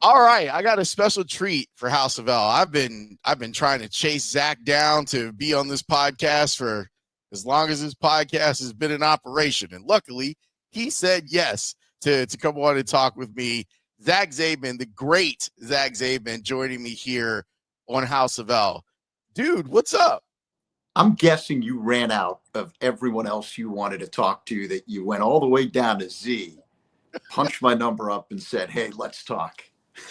All right, I got a special treat for House of L. I've been trying to chase Zach down to be on this podcast for as long as this podcast has been in operation, and luckily he said yes to come on and talk with me. Zach Zabin, the great Zach Zabin, joining me here on House of L. Dude, what's up? I'm guessing you ran out of everyone else you wanted to talk to, that you went all the way down to Z, punched my number up and said, "Hey, let's talk."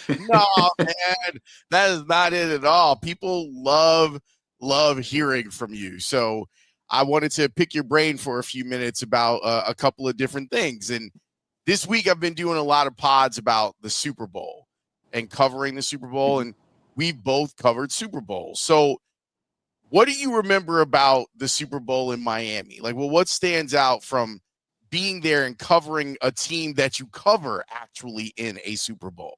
No, man, that is not it at all. People love hearing from you. So I wanted to pick your brain for a few minutes about a couple of different things. And this week I've been doing a lot of pods about the Super Bowl and covering the Super Bowl, and we've both covered Super Bowls. So what do you remember about the Super Bowl in Miami? Like, well, what stands out from being there and covering a team that you cover actually in a Super Bowl?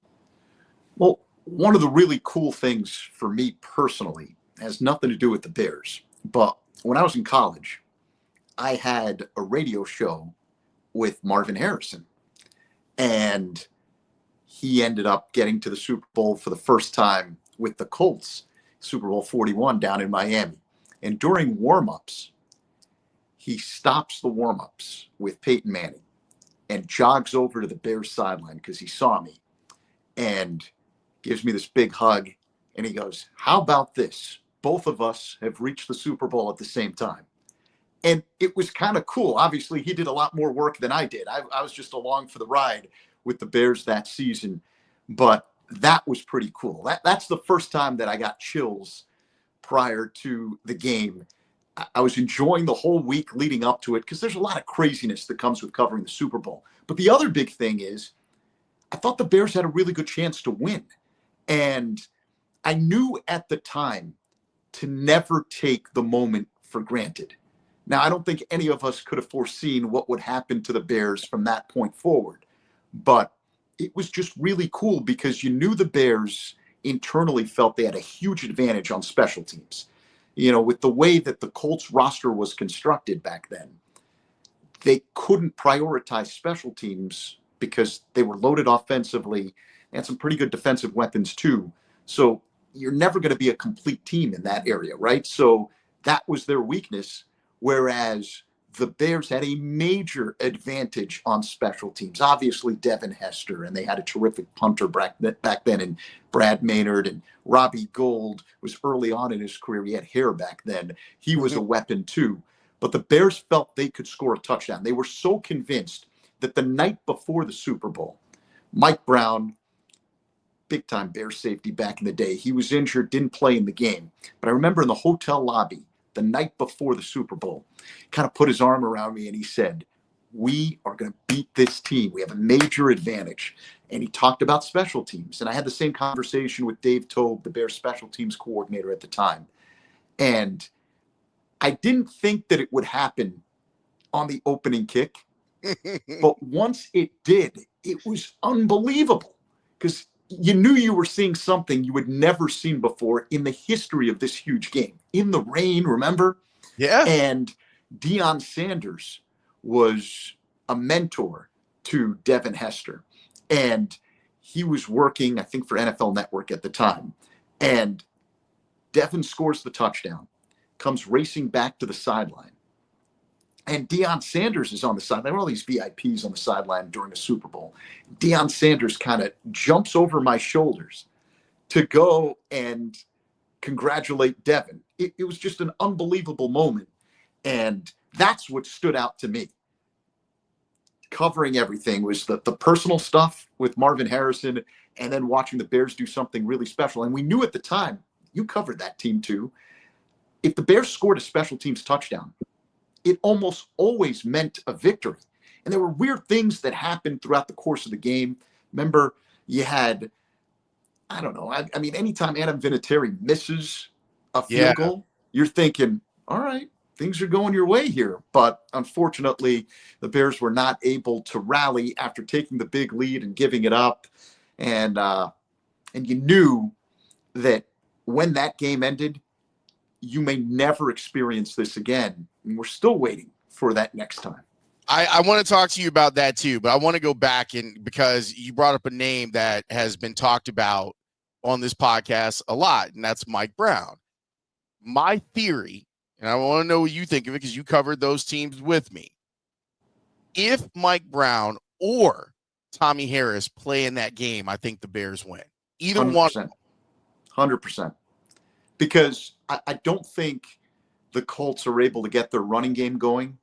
Well, one of the really cool things for me personally has nothing to do with the Bears. But when I was in college, I had a radio show with Marvin Harrison, and he ended up getting to the Super Bowl for the first time with the Colts, Super Bowl 41 down in Miami. And during warm-ups, he stops the warm-ups with Peyton Manning and jogs over to the Bears sideline because he saw me and gives me this big hug. And he goes, "How about this? Both of us have reached the Super Bowl at the same time." And it was kind of cool. Obviously, he did a lot more work than I did. I was just along for the ride with the Bears that season. But that was pretty cool. That's the first time that I got chills prior to the game. I was enjoying the whole week leading up to it because there's a lot of craziness that comes with covering the Super Bowl. But the other big thing is I thought the Bears had a really good chance to win. And I knew at the time to never take the moment for granted. Now, I don't think any of us could have foreseen what would happen to the Bears from that point forward. But it was just really cool because you knew the Bears internally felt they had a huge advantage on special teams. You know, with the way that the Colts roster was constructed back then, they couldn't prioritize special teams because they were loaded offensively and some pretty good defensive weapons too. So you're never going to be a complete team in that area, right? So that was their weakness, whereas the Bears had a major advantage on special teams. Obviously, Devin Hester, and they had a terrific punter back then, and Brad Maynard, and Robbie Gould was early on in his career. He had hair back then. He was a weapon too. But the Bears felt they could score a touchdown. They were so convinced that the night before the Super Bowl, Mike Brown, big-time Bears safety back in the day, he was injured, didn't play in the game. But I remember in the hotel lobby, the night before the Super Bowl, kind of put his arm around me and he said, "We are going to beat this team. We have a major advantage." And he talked about special teams. And I had the same conversation with Dave Tobe, the Bears special teams coordinator at the time. And I didn't think that it would happen on the opening kick. But once it did, it was unbelievable because you knew you were seeing something you had never seen before in the history of this huge game. In the rain, remember? Yeah. And Deion Sanders was a mentor to Devin Hester. And he was working, I think, for NFL Network at the time. And Devin scores the touchdown, comes racing back to the sideline. And Deion Sanders is on the sideline. There were all these VIPs on the sideline during a Super Bowl. Deion Sanders kind of jumps over my shoulders to go and congratulate Devin. It was just an unbelievable moment. And that's what stood out to me. Covering everything was the personal stuff with Marvin Harrison and then watching the Bears do something really special. And we knew at the time, you covered that team too, if the Bears scored a special teams touchdown, it almost always meant a victory. And there were weird things that happened throughout the course of the game. Remember, you had, I don't know, I mean, anytime Adam Vinatieri misses a field goal, you're thinking, all right, things are going your way here. But unfortunately, the Bears were not able to rally after taking the big lead and giving it up. And you knew that when that game ended, you may never experience this again. And we're still waiting for that next time. I want to talk to you about that too, but I want to go back because you brought up a name that has been talked about on this podcast a lot, and that's Mike Brown. My theory, and I want to know what you think of it because you covered those teams with me. If Mike Brown or Tommy Harris play in that game, I think the Bears win. Either 100%, one. 100%. Because I don't think the Colts are able to get their running game going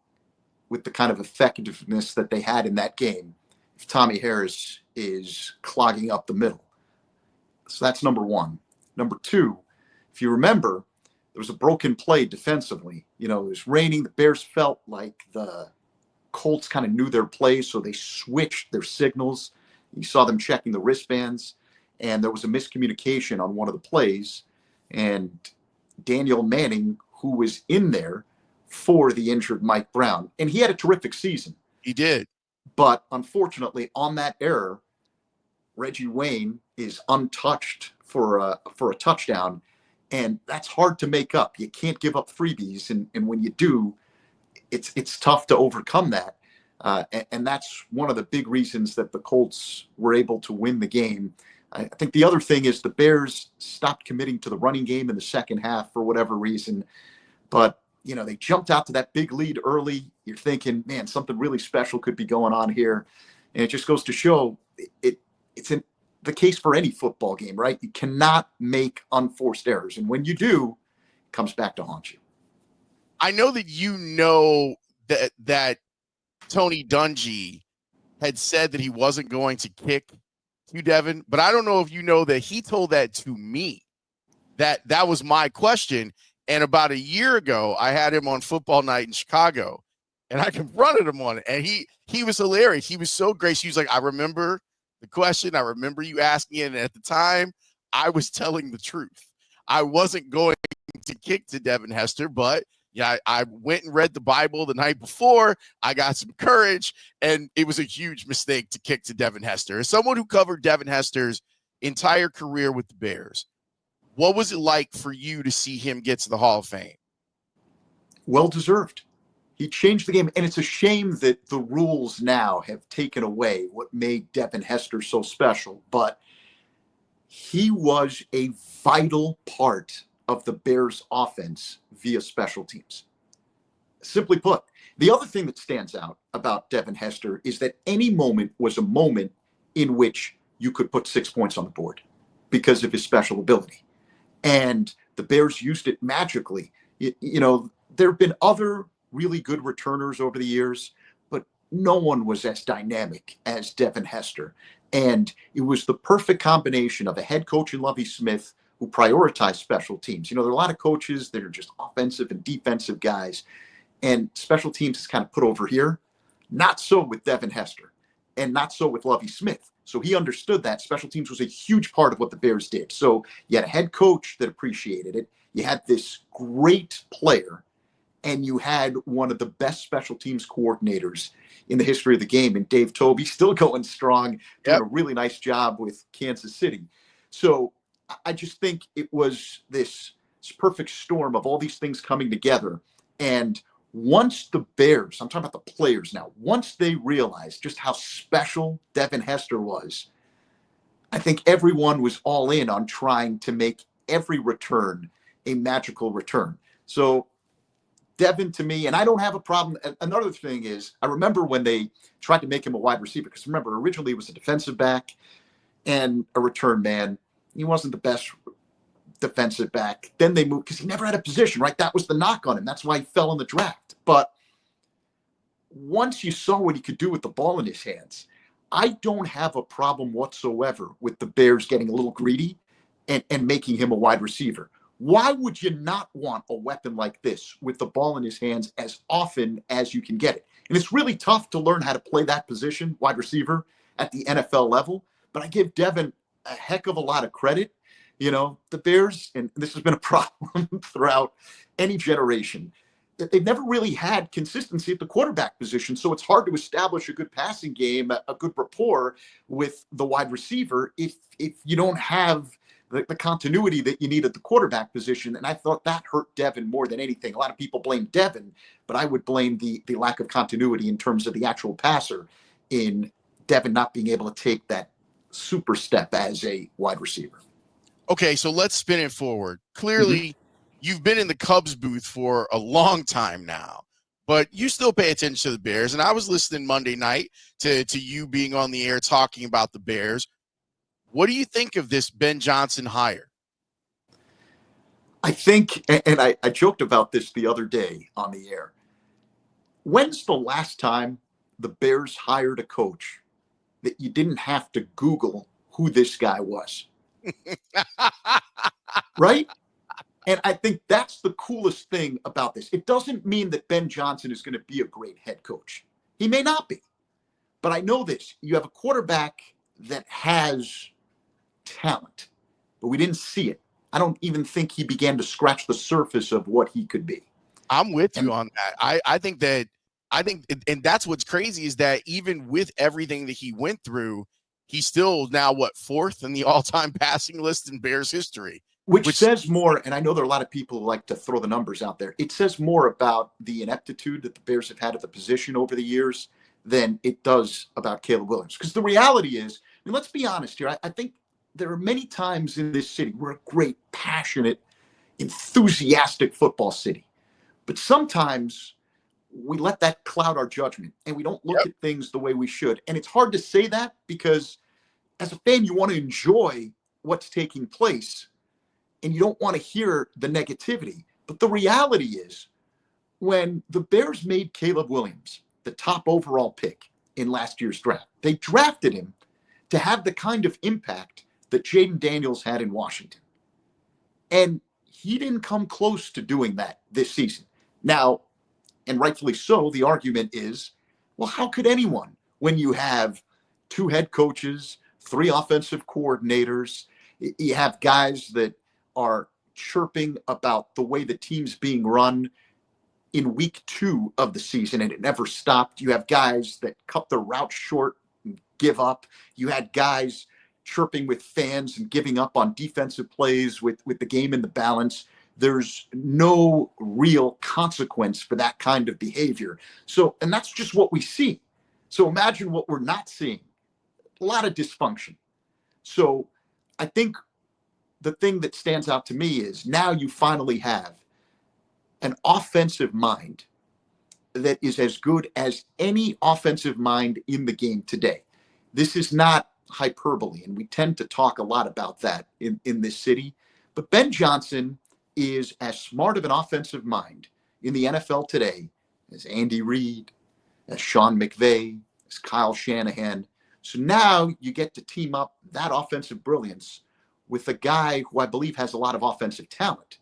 with the kind of effectiveness that they had in that game if Tommy Harris is clogging up the middle. So that's number one. Number two, if you remember, there was a broken play defensively. It was raining. The Bears felt like the Colts kind of knew their plays, so they switched their signals. You saw them checking the wristbands, and there was a miscommunication on one of the plays. And Daniel Manning, who was in there for the injured Mike Brown, and he had a terrific season. He did. But unfortunately, on that error, Reggie Wayne is untouched for a touchdown, and that's hard to make up. You can't give up freebies, and when you do, it's tough to overcome that. And that's one of the big reasons that the Colts were able to win the game. I think the other thing is the Bears stopped committing to the running game in the second half for whatever reason. But, they jumped out to that big lead early. You're thinking, man, something really special could be going on here. And it just goes to show it's in the case for any football game, right? You cannot make unforced errors. And when you do, it comes back to haunt you. I know that that Tony Dungy had said that he wasn't going to kick to Devin, but I don't know if you know that he told that to me. That was my question. And about a year ago, I had him on Football Night in Chicago, and I confronted him on it. And he was hilarious. He was so gracious. He was like, I remember the question. I remember you asking it. And at the time, I was telling the truth. I wasn't going to kick to Devin Hester, but I went and read the Bible the night before. I got some courage, and it was a huge mistake to kick to Devin Hester. As someone who covered Devin Hester's entire career with the Bears, what was it like for you to see him get to the Hall of Fame? Well-deserved. He changed the game, and it's a shame that the rules now have taken away what made Devin Hester so special, but he was a vital part of the Bears offense via special teams. Simply put, the other thing that stands out about Devin Hester is that any moment was a moment in which you could put 6 points on the board because of his special ability. And the Bears used it magically. There have been other really good returners over the years, but no one was as dynamic as Devin Hester. And it was the perfect combination of a head coach in Lovie Smith who prioritized special teams. There are a lot of coaches that are just offensive and defensive guys, and special teams is kind of put over here. Not so with Devin Hester, and not so with Lovie Smith. So he understood that special teams was a huge part of what the Bears did. So you had a head coach that appreciated it. You had this great player, and you had one of the best special teams coordinators in the history of the game, and Dave Tobey, still going strong, doing a really nice job with Kansas City. So I just think it was this perfect storm of all these things coming together. And once the Bears, I'm talking about the players now, once they realized just how special Devin Hester was, I think everyone was all in on trying to make every return a magical return. So Devin, to me, and I don't have a problem. Another thing is, I remember when they tried to make him a wide receiver, because remember, originally he was a defensive back and a return man. He wasn't the best defensive back. Then they moved, because he never had a position, right? That was the knock on him. That's why he fell in the draft. But once you saw what he could do with the ball in his hands, I don't have a problem whatsoever with the Bears getting a little greedy and making him a wide receiver. Why would you not want a weapon like this with the ball in his hands as often as you can get it? And it's really tough to learn how to play that position, wide receiver, at the NFL level. But I give Devin a heck of a lot of credit. The Bears, and this has been a problem throughout any generation, that they've never really had consistency at the quarterback position. So it's hard to establish a good passing game, a good rapport with the wide receiver if you don't have the continuity that you need at the quarterback position. And I thought that hurt Devin more than anything. A lot of people blame Devin, but I would blame the lack of continuity in terms of the actual passer in Devin not being able to take that super step as a wide receiver. Okay, so let's spin it forward. Clearly, you've been in the Cubs booth for a long time now, but you still pay attention to the Bears. And I was listening Monday night to you being on the air talking about the Bears. What do you think of this Ben Johnson hire? I think, and I joked about this the other day on the air. When's the last time the Bears hired a coach that you didn't have to Google who this guy was? Right? And I think that's the coolest thing about this. It doesn't mean that Ben Johnson is going to be a great head coach. He may not be. But I know this. You have a quarterback that has talent, but we didn't see it. I don't even think he began to scratch the surface of what he could be. I'm with you on that. I think, and that's what's crazy is that even with everything that he went through, he's still now, fourth in the all-time passing list in Bears history. Which says more, and I know there are a lot of people who like to throw the numbers out there. It says more about the ineptitude that the Bears have had at the position over the years than it does about Caleb Williams. Because the reality is, I mean, let's be honest here. I think there are many times in this city we're a great, passionate, enthusiastic football city. But sometimes we let that cloud our judgment and we don't look at things the way we should. And it's hard to say that because as a fan, you want to enjoy what's taking place and you don't want to hear the negativity. But the reality is when the Bears made Caleb Williams the top overall pick in last year's draft, they drafted him to have the kind of impact that Jaden Daniels had in Washington. And he didn't come close to doing that this season. Now, and rightfully so, the argument is, well, how could anyone when you have 2 head coaches, 3 offensive coordinators, you have guys that are chirping about the way the team's being run in week 2 of the season and it never stopped. You have guys that cut the route short and give up. You had guys chirping with fans and giving up on defensive plays with the game in the balance. There's no real consequence for that kind of behavior. So, and that's just what we see. So imagine what we're not seeing. A lot of dysfunction. So I think the thing that stands out to me is now you finally have an offensive mind that is as good as any offensive mind in the game today. This is not hyperbole, and we tend to talk a lot about that in this city. But Ben Johnson is as smart of an offensive mind in the NFL today as Andy Reid, as Sean McVay, as Kyle Shanahan. So now you get to team up that offensive brilliance with a guy who I believe has a lot of offensive talent.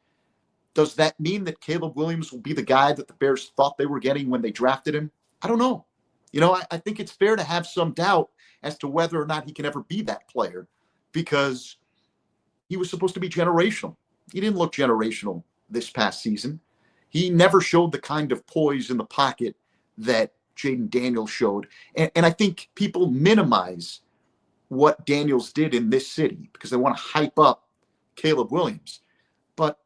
Does that mean that Caleb Williams will be the guy that the Bears thought they were getting when they drafted him? I don't know. You know, I think it's fair to have some doubt as to whether or not he can ever be that player because he was supposed to be generational. He didn't look generational this past season. He never showed the kind of poise in the pocket that Jaden Daniels showed. And I think people minimize what Daniels did in this city because they want to hype up Caleb Williams. But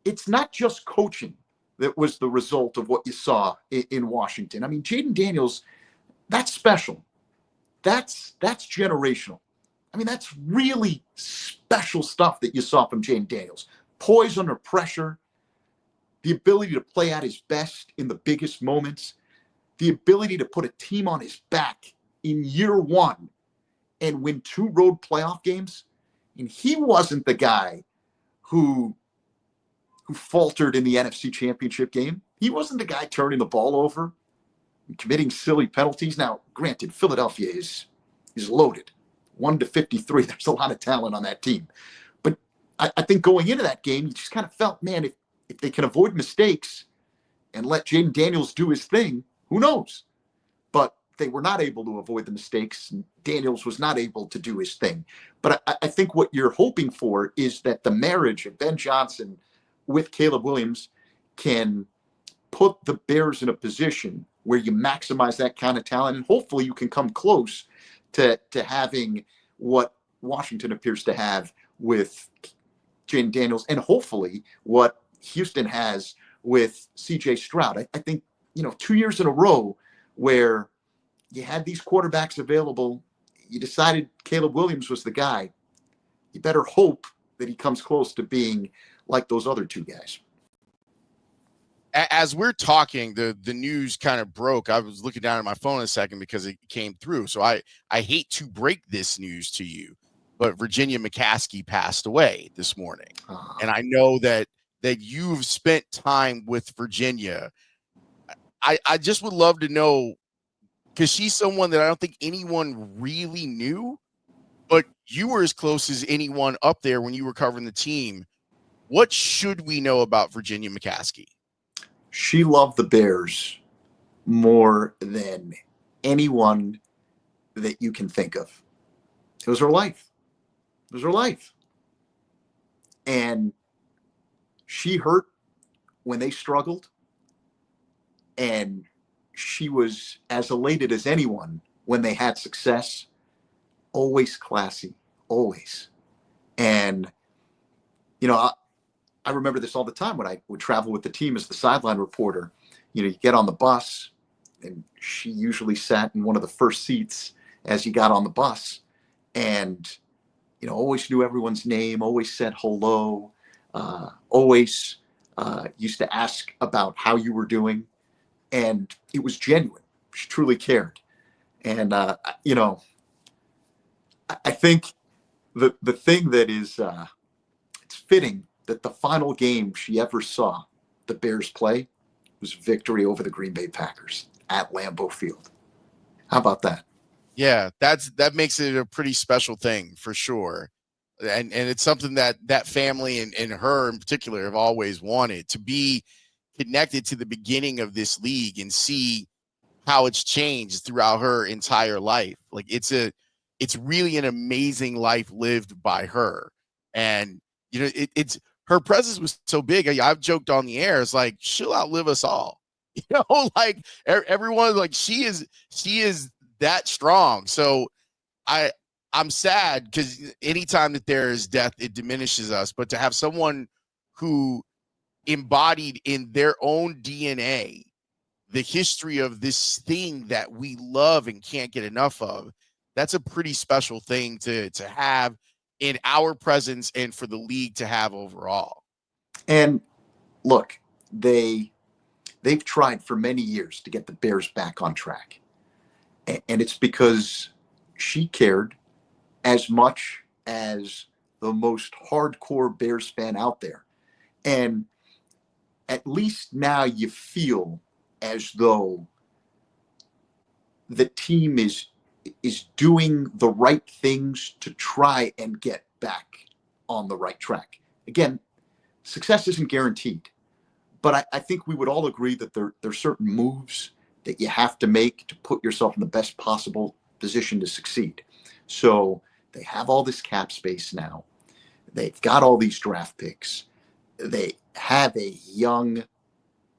it's not just coaching that was the result of what you saw in Washington. I mean, Jaden Daniels, that's special. That's generational. I mean, that's really special stuff that you saw from Jaden Daniels. Poise under pressure, the ability to play at his best in the biggest moments, the ability to put a team on his back in year 1 and win 2 road playoff games. And he wasn't the guy who faltered in the NFC Championship game. He wasn't the guy turning the ball over and committing silly penalties. Now, granted, Philadelphia is loaded. 1-53. There's a lot of talent on that team. But I think going into that game, you just kind of felt, man, if they can avoid mistakes and let Jaden Daniels do his thing, who knows? But they were not able to avoid the mistakes. And Daniels was not able to do his thing. But I think what you're hoping for is that the marriage of Ben Johnson with Caleb Williams can put the Bears in a position where you maximize that kind of talent. And hopefully you can come close to having what Washington appears to have with Jaden Daniels, and hopefully what Houston has with CJ Stroud. I think, 2 years in a row where you had these quarterbacks available, you decided Caleb Williams was the guy. You better hope that he comes close to being like those other two guys. As we're talking, the news kind of broke. I was looking down at my phone a second because it came through. So I hate to break this news to you, but Virginia McCaskey passed away this morning. And I know that you've spent time with Virginia. I just would love to know, because she's someone that I don't think anyone really knew, but you were as close as anyone up there when you were covering the team. What should we know about Virginia McCaskey? She loved the Bears more than anyone that you can think of. It was her life. It was her life. And she hurt when they struggled. And she was as elated as anyone when they had success. Always classy, always. And, I remember this all the time when I would travel with the team as the sideline reporter. You get on the bus, and she usually sat in one of the first seats as you got on the bus, and always knew everyone's name, always said hello, always used to ask about how you were doing, and it was genuine. She truly cared. And I think the thing that is it's fitting that the final game she ever saw the Bears play was victory over the Green Bay Packers at Lambeau Field. How about that? Yeah, that makes it a pretty special thing for sure. And it's something that family and her in particular have always wanted, to be connected to the beginning of this league and see how it's changed throughout her entire life. Like it's really an amazing life lived by her. And it's her presence was so big. I've joked on the air, it's like she'll outlive us all. Like everyone, like she is that strong. So I'm sad because anytime that there is death, it diminishes us. But to have someone who embodied in their own DNA the history of this thing that we love and can't get enough of, that's a pretty special thing to have in our presence and for the league to have overall. And look, they've tried for many years to get the Bears back on track. And it's because she cared as much as the most hardcore Bears fan out there. And at least now you feel as though the team is doing the right things to try and get back on the right track. Again, success isn't guaranteed, but I think we would all agree that there are certain moves that you have to make to put yourself in the best possible position to succeed. So they have all this cap space now. They've got all these draft picks. They have a young,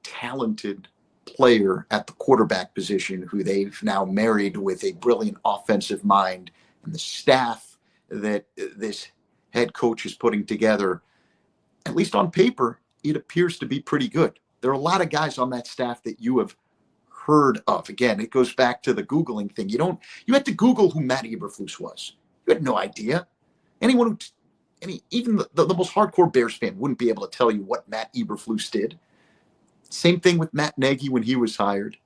talented player at the quarterback position who they've now married with a brilliant offensive mind, and the staff that this head coach is putting together, at least on paper, it appears to be pretty good. There are a lot of guys on that staff that you have heard of. Again, it goes back to the Googling thing. You had to Google who Matt Eberflus was. You had no idea. Even the most hardcore Bears fan wouldn't be able to tell you what Matt Eberflus did. Same thing with Matt Nagy when he was hired.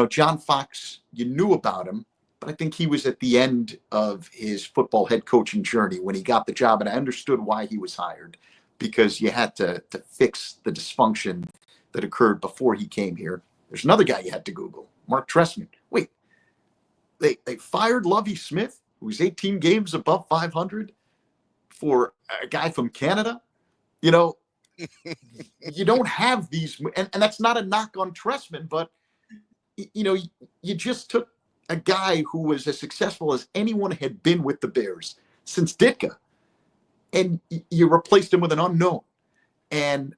John Fox, you knew about him, but I think he was at the end of his football head coaching journey when he got the job, and I understood why he was hired, because you had to fix the dysfunction that occurred before he came here. There's another guy you had to Google, Mark Trestman. Wait, they fired Lovie Smith, who was 18 games above 500, for a guy from Canada? You don't have these, and that's not a knock on Trestman, but you just took a guy who was as successful as anyone had been with the Bears since Ditka, and you replaced him with an unknown. And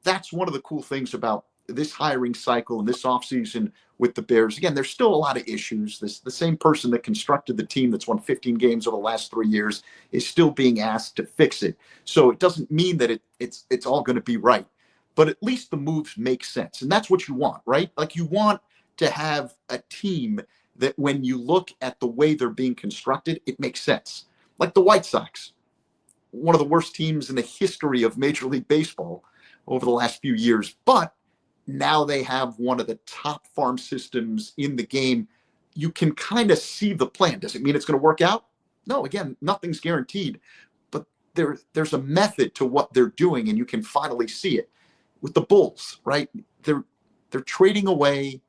that's one of the cool things about this hiring cycle and this offseason with the Bears. Again, there's still a lot of issues. The same person that constructed the team that's won 15 games over the last 3 years is still being asked to fix it. So it doesn't mean that it's all going to be right. But at least the moves make sense. And that's what you want, right? Like, you want to have a team that when you look at the way they're being constructed, it makes sense. Like the White Sox, one of the worst teams in the history of Major League Baseball over the last few years. But now they have one of the top farm systems in the game. You can kind of see the plan. Does it mean it's going to work out? No, again, nothing's guaranteed. But there's a method to what they're doing, and you can finally see it. With the Bulls, right? They're trading away,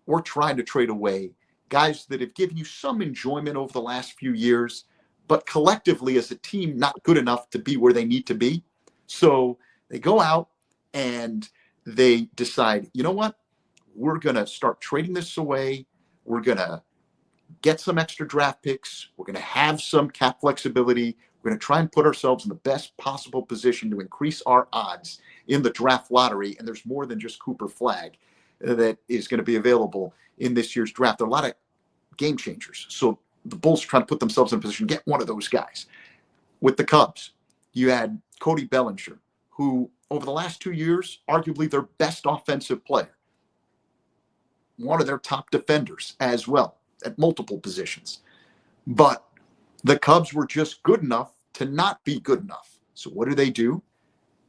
or trying to trade away, guys that have given you some enjoyment over the last few years, but collectively as a team, not good enough to be where they need to be. So they go out and they decide, you know what? We're going to start trading this away. We're going to get some extra draft picks. We're going to have some cap flexibility. We're going to try and put ourselves in the best possible position to increase our odds in the draft lottery. And there's more than just Cooper Flagg that is going to be available in this year's draft. There are a lot of game changers. So the Bulls are trying to put themselves in a position to get one of those guys. With the Cubs, you had Cody Bellinger, who over the last 2 years, arguably their best offensive player, one of their top defenders as well at multiple positions. But the Cubs were just good enough to not be good enough. So what do?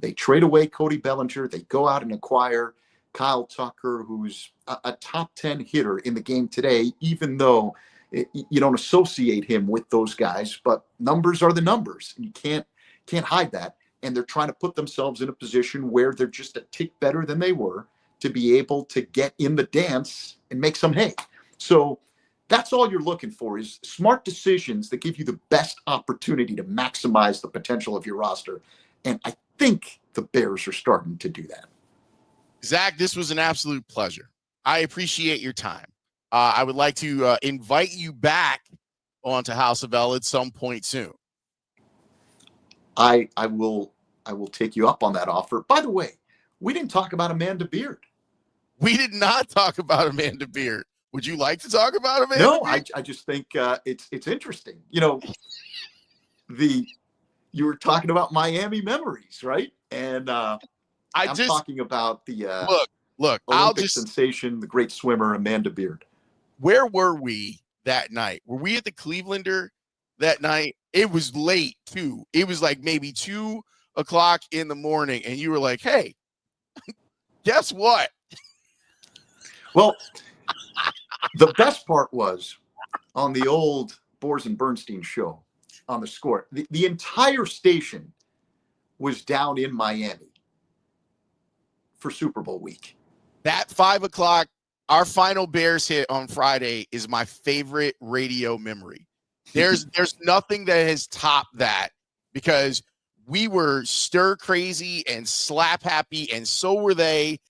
They trade away Cody Bellinger. They go out and acquire Kyle Tucker, who's a top 10 hitter in the game today, even though you don't associate him with those guys. But numbers are the numbers. You can't hide that. And they're trying to put themselves in a position where they're just a tick better than they were to be able to get in the dance and make some hay. So that's all you're looking for, is smart decisions that give you the best opportunity to maximize the potential of your roster. And I think the Bears are starting to do that. Zach, this was an absolute pleasure. I appreciate your time. I would like to invite you back onto House of L at some point soon. I will take you up on that offer. By the way, we didn't talk about Amanda Beard. We did not talk about Amanda Beard. Would you like to talk about Amanda? No, Beard? I just think it's interesting. You know, you were talking about Miami memories, right? And I'm talking about the look. Olympic sensation, the great swimmer Amanda Beard. Where were we that night? Were we at the Clevelander that night? It was late too. It was like maybe 2:00 in the morning, and you were like, "Hey, guess what?" Well, the best part was on the old Bors and Bernstein show on the Score. The entire station was down in Miami for Super Bowl week. That 5:00, our final Bears hit on Friday, is my favorite radio memory. There's nothing that has topped that, because we were stir crazy and slap happy, and so were they.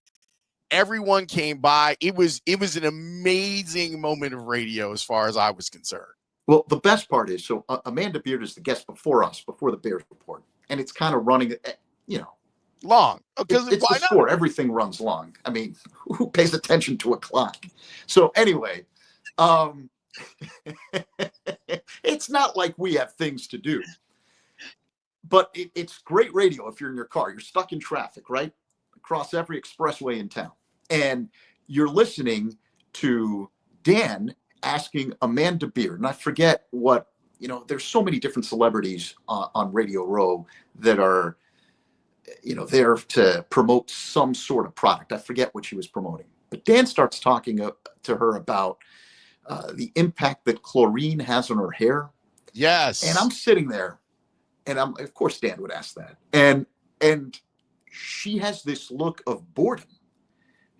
Everyone came by. It was an amazing moment of radio as far as I was concerned. Well, the best part is, so Amanda Beard is the guest before us, before the Bears report, and it's kind of running, long. Because it's the Score. Everything runs long. I mean, who pays attention to a clock? So anyway, it's not like we have things to do, but it's great radio if you're in your car. You're stuck in traffic, right? Across every expressway in town. And you're listening to Dan asking Amanda Beard, and I forget what, there's so many different celebrities on Radio Row that are, there to promote some sort of product. I forget what she was promoting. But Dan starts talking to her about the impact that chlorine has on her hair. Yes. And I'm sitting there, and of course Dan would ask that. And she has this look of boredom.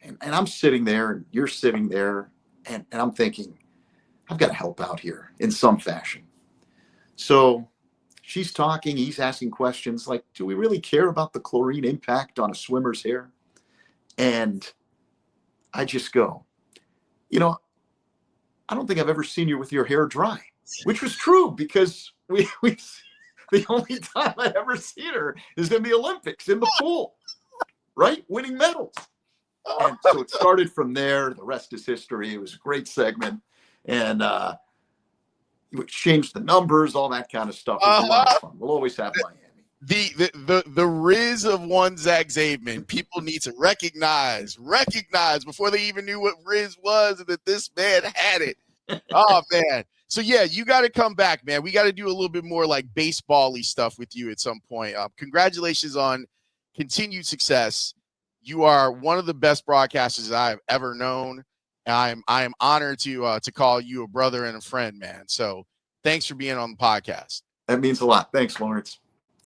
And I'm sitting there, and you're sitting there, and I'm thinking, I've got to help out here in some fashion. So she's talking, he's asking questions like, do we really care about the chlorine impact on a swimmer's hair? And I just go, I don't think I've ever seen you with your hair dry, which was true, because we the only time I've ever seen her is in the Olympics, in the pool, right? Winning medals. And so it started from there. The rest is history. It was a great segment. And you exchanged the numbers, all that kind of stuff. It was a lot of fun. We'll always have Miami. The Riz of one Zach Zaidman, people need to recognize before they even knew what Riz was, that this man had it. Oh man. So yeah, you got to come back, man. We got to do a little bit more like baseball-y stuff with you at some point. Congratulations on continued success. You are one of the best broadcasters I've ever known. I am honored to call you a brother and a friend, man. So thanks for being on the podcast. That means a lot. Thanks, Lawrence.